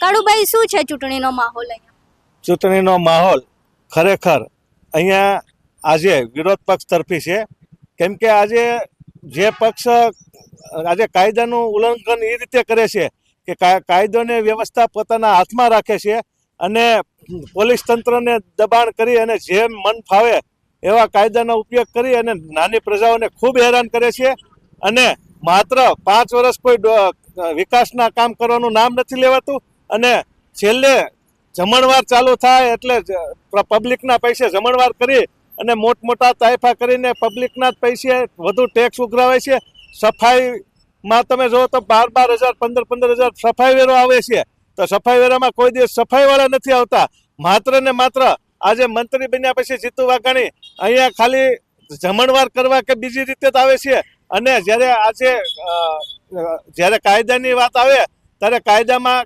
કાળુભાઈ શું છે ચૂંટણીનો માહોલ અહીંયા? ચૂંટણીનો માહોલ ખરેખર અહીંયા આજે વિરોધ પક્ષ તરફી છે. કેમ કે આજે જે પક્ષ આજે કાયદાનું ઉલ્લંઘન એ રીતે કરે છે કે કાયદોને વ્યવસ્થા પોતાના હાથમાં રાખે છે અને પોલીસ તંત્રને દબાણ કરી અને જેમ મન ફાવે એવા કાયદાનો ઉપયોગ કરી અને નાની પ્રજાઓને ખૂબ હેરાન કરે છે. અને માત્ર 5 વર્ષ કોઈ વિકાસના કામ કરવાનું નામ નથી લેવાતું અને છેલ્લે જમણવાર ચાલુ થાય એટલે પબ્લિકના પૈસે જમણવાર કરી અને મોટા તાયફા કરીને પબ્લિકના જ પૈસે વધુ ટેક્સ ઉઘરાવે છે. સફાઈમાં તમે જો તો 12,000 15,000 સફાઈ વેરો આવે છે, તો સફાઈ વેરામાં કોઈ દિવસ સફાઈવાળા નથી આવતા. માત્ર ને માત્ર આજે મંત્રી બન્યા પછી જીતુ વાઘાણી અહીંયા ખાલી જમણવાર કરવા કે બીજી રીતે જ આવે છે. અને જ્યારે કાયદાની વાત આવે ત્યારે કાયદામાં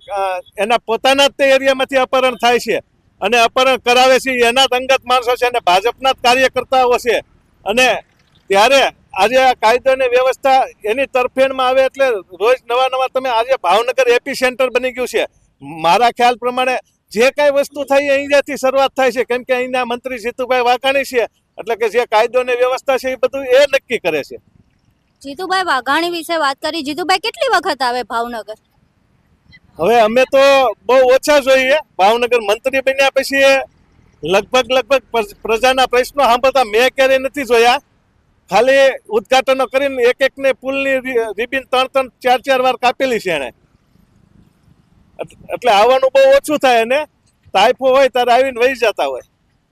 એના પોતાના જ તે એરિયામાંથી અપહરણ થાય છે અને અપહરણ કરાવે છે એના જ અંગત માણસો છે અને ભાજપના જ કાર્યકર્તાઓ છે. અને ત્યારે આજે આ કાયદોની વ્યવસ્થા એની તરફેણમાં આવે એટલે રોજ નવા તમે આજે ભાવનગર એપી સેન્ટર બની ગયું છે. મારા ખ્યાલ પ્રમાણે જે કાંઈ વસ્તુ થાય અહીંયાથી શરૂઆત થાય છે. કેમ કે અહીંના મંત્રી જીતુભાઈ વાઘાણી છે એટલે કે જે કાયદોની વ્યવસ્થા છે એ બધું એ નક્કી કરે છે. જીતુભાઈ વાઘાણી વિશે વાત કરી. જીતુભાઈ કેટલી વખત આવે ભાવનગર? હવે અમે તો બહુ ઓછા જોઈએ. ભાવનગર મંત્રી બન્યા પછી લગભગ પ્રજાના પ્રશ્નો સાંભળતા મેં ક્યારેય નથી જોયા. ખાલી ઉદઘાટનો કરીને એક પુલની રિબિન 3 4 વાર કાપેલી છે એને. એટલે આવવાનું બહુ ઓછું થાય અને તાઇફો હોય ત્યારે આવીને વહી જતા હોય.